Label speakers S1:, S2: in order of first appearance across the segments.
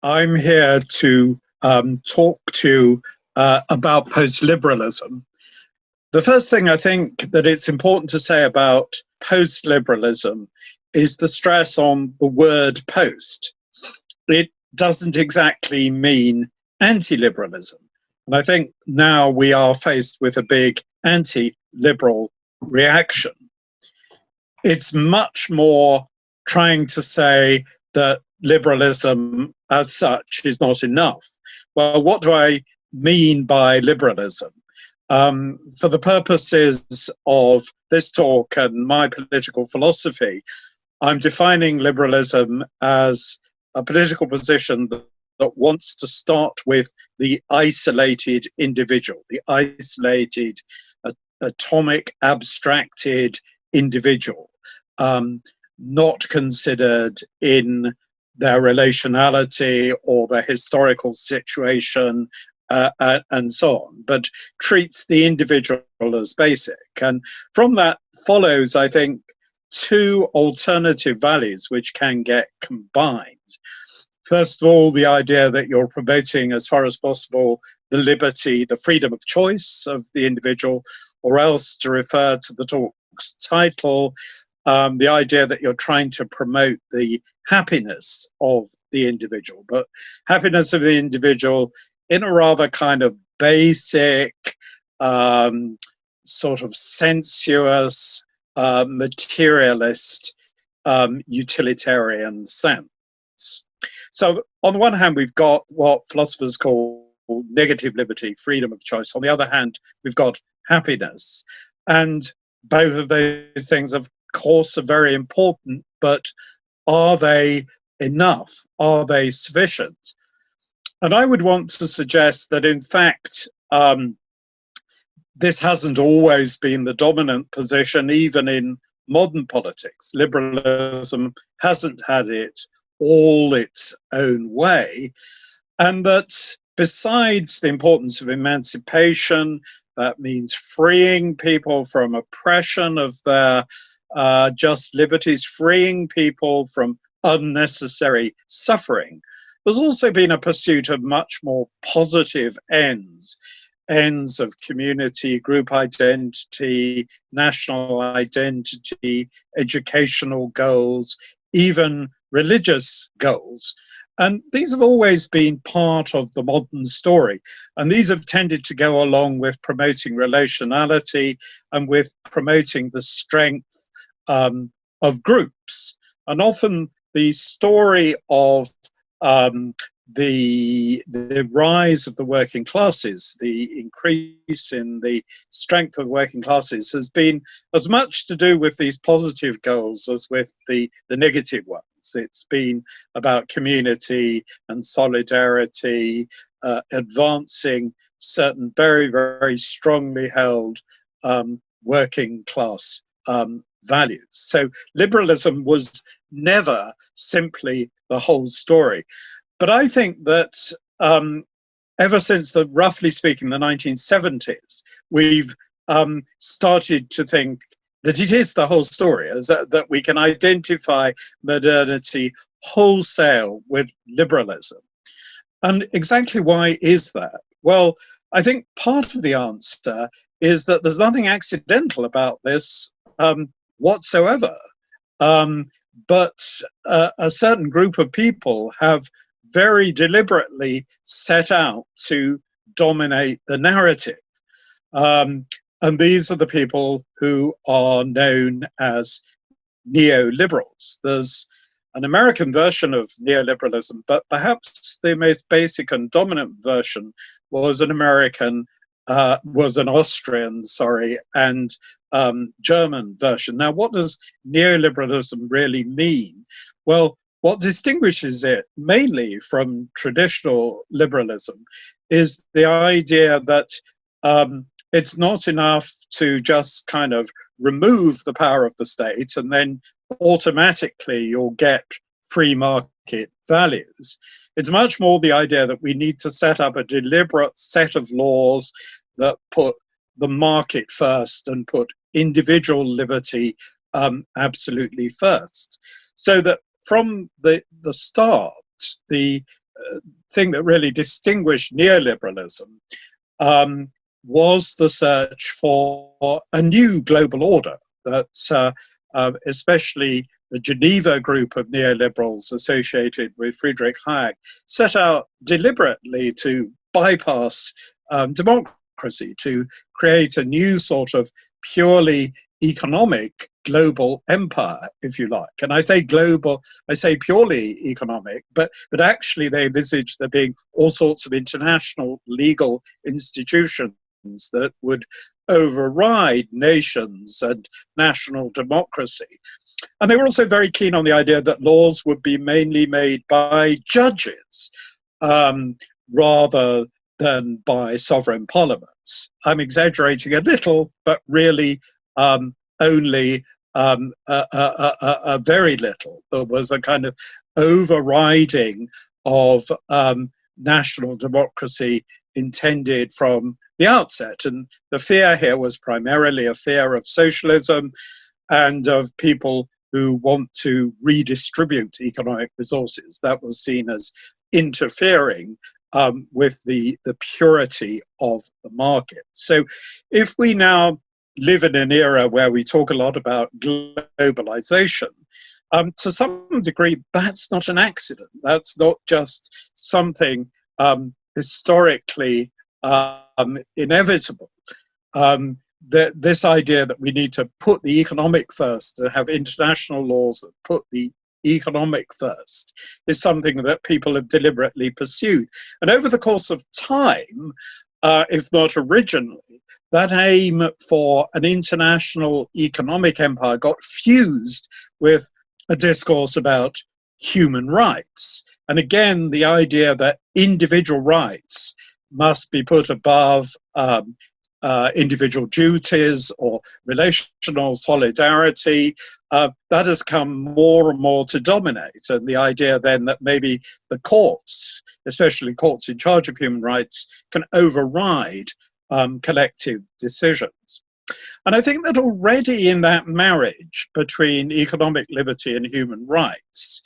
S1: I'm here to talk to you about post-liberalism. The first thing I think that it's important to say about post-liberalism is the stress on the word post. It doesn't exactly mean anti-liberalism. And I think now we are faced with a big anti-liberal reaction. It's much more trying to say that liberalism as such is not enough. Well, what do I mean by liberalism? For the purposes of this talk and my political philosophy, I'm defining liberalism as a political position that wants to start with the isolated individual, the isolated, atomic, abstracted individual, not considered in their relationality or their historical situation, and so on, but treats the individual as basic. And from that follows, I think, two alternative values which can get combined. First of all, the idea that you're promoting, as far as possible, the liberty, the freedom of choice of the individual, or else, to refer to the talk's title, the idea that you're trying to promote the happiness of the individual, but happiness of the individual in a rather kind of basic, sort of sensuous, materialist, utilitarian sense. So on the one hand, we've got what philosophers call negative liberty, freedom of choice. On the other hand, we've got happiness. And both of those things, of course, are very important, but are they enough? Are they sufficient? And I would want to suggest that, in fact, this hasn't always been the dominant position, even in modern politics. Liberalism hasn't had it all its own way. And that besides the importance of emancipation, that means freeing people from oppression of their just liberties, freeing people from unnecessary suffering. There's also been a pursuit of much more positive ends of community, group identity, national identity, educational goals, even religious goals. And these have always been part of the modern story. And these have tended to go along with promoting relationality and with promoting the strength of groups. And often the story of the rise of the working classes, the increase in the strength of working classes, has been as much to do with these positive goals as with the negative ones. It's been about community and solidarity, advancing certain very, very strongly held working class values. So liberalism was never simply the whole story. But I think that ever since roughly speaking, the 1970s, we've started to think that it is the whole story, that we can identify modernity wholesale with liberalism. And exactly why is that? Well, I think part of the answer is that there's nothing accidental about this whatsoever. But a certain group of people have very deliberately set out to dominate the narrative. And these are the people who are known as neoliberals. There's an American version of neoliberalism, but perhaps the most basic and dominant version was an Austrian, and German version. Now, what does neoliberalism really mean? Well, what distinguishes it mainly from traditional liberalism is the idea that it's not enough to just kind of remove the power of the state and then automatically you'll get free market values. It's much more the idea that we need to set up a deliberate set of laws that put the market first and put individual liberty absolutely first. So that from the start, the thing that really distinguished neoliberalism was the search for a new global order that especially the Geneva group of neoliberals associated with Friedrich Hayek set out deliberately to bypass democracy, to create a new sort of purely economic global empire, if you like. And I say global, I say purely economic, but actually they envisaged there being all sorts of international legal institutions that would override nations and national democracy. And they were also very keen on the idea that laws would be mainly made by judges rather than by sovereign parliaments. I'm exaggerating a little, but really only a very little. There was a kind of overriding of national democracy intended from the outset. And the fear here was primarily a fear of socialism and of people who want to redistribute economic resources. That was seen as interfering with the purity of the market. So if we now live in an era where we talk a lot about globalization, to some degree, that's not an accident. That's not just something historically inevitable. This idea that we need to put the economic first and have international laws that put the economic first is something that people have deliberately pursued. And over the course of time, if not originally, that aim for an international economic empire got fused with a discourse about human rights. And again, the idea that individual rights must be put above individual duties or relational solidarity, that has come more and more to dominate. And the idea then that maybe the courts, especially courts in charge of human rights, can override collective decisions. And I think that already in that marriage between economic liberty and human rights,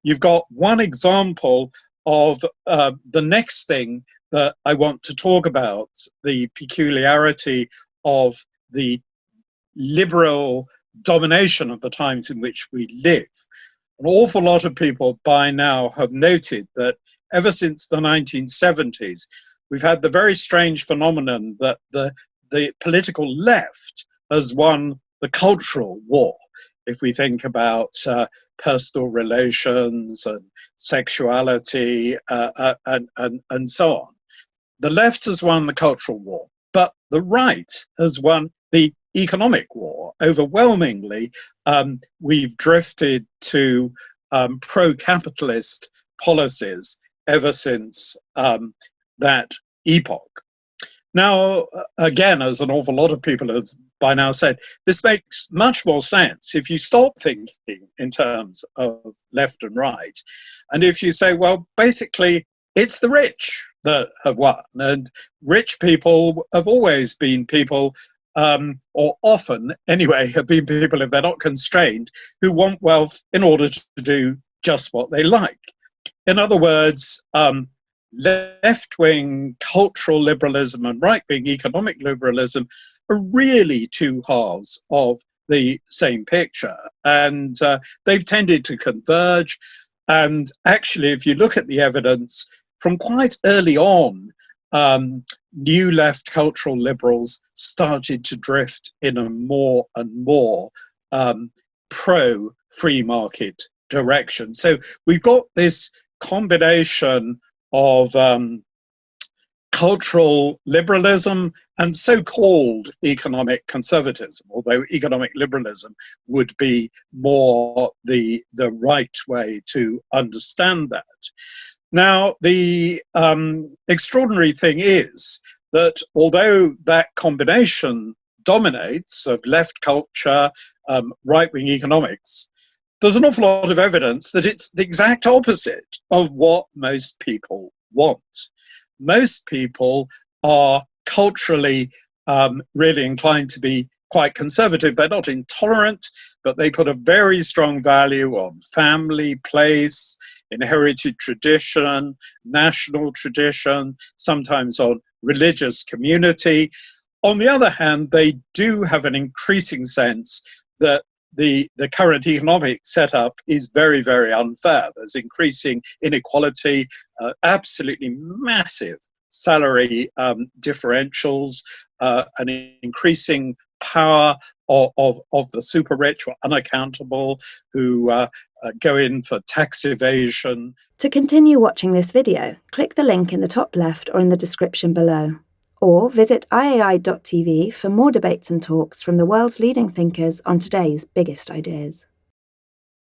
S1: you've got one example of the next thing that I want to talk about, the peculiarity of the liberal domination of the times in which we live. An awful lot of people by now have noted that ever since the 1970s, we've had the very strange phenomenon that the political left has won the cultural war. If we think about personal relations and sexuality and so on. The left has won the cultural war, but the right has won the economic war. Overwhelmingly, we've drifted to pro-capitalist policies ever since that epoch. Now, again, as an awful lot of people have by now said, this makes much more sense if you stop thinking in terms of left and right. And if you say, well, basically, it's the rich that have won. And rich people have always been people, or often anyway, have been people, if they're not constrained, who want wealth in order to do just what they like. In other words, left-wing cultural liberalism and right-wing economic liberalism are really two halves of the same picture. And they've tended to converge. And actually, if you look at the evidence, from quite early on, new left cultural liberals started to drift in a more and more pro-free market direction. So we've got this combination of cultural liberalism and so-called economic conservatism, although economic liberalism would be more the right way to understand that. Now, the extraordinary thing is that although that combination dominates of left culture, right-wing economics, there's an awful lot of evidence that it's the exact opposite of what most people want. Most people are culturally really inclined to be quite conservative. They're not intolerant, but they put a very strong value on family, place, inherited tradition, national tradition, sometimes on religious community. On the other hand, they do have an increasing sense that the current economic setup is very, very unfair. There's increasing inequality, absolutely massive salary differentials, an increasing power of the super rich or unaccountable who go in for tax evasion.
S2: To continue watching this video, click the link in the top left or in the description below. Or visit iai.tv for more debates and talks from the world's leading thinkers on today's biggest ideas.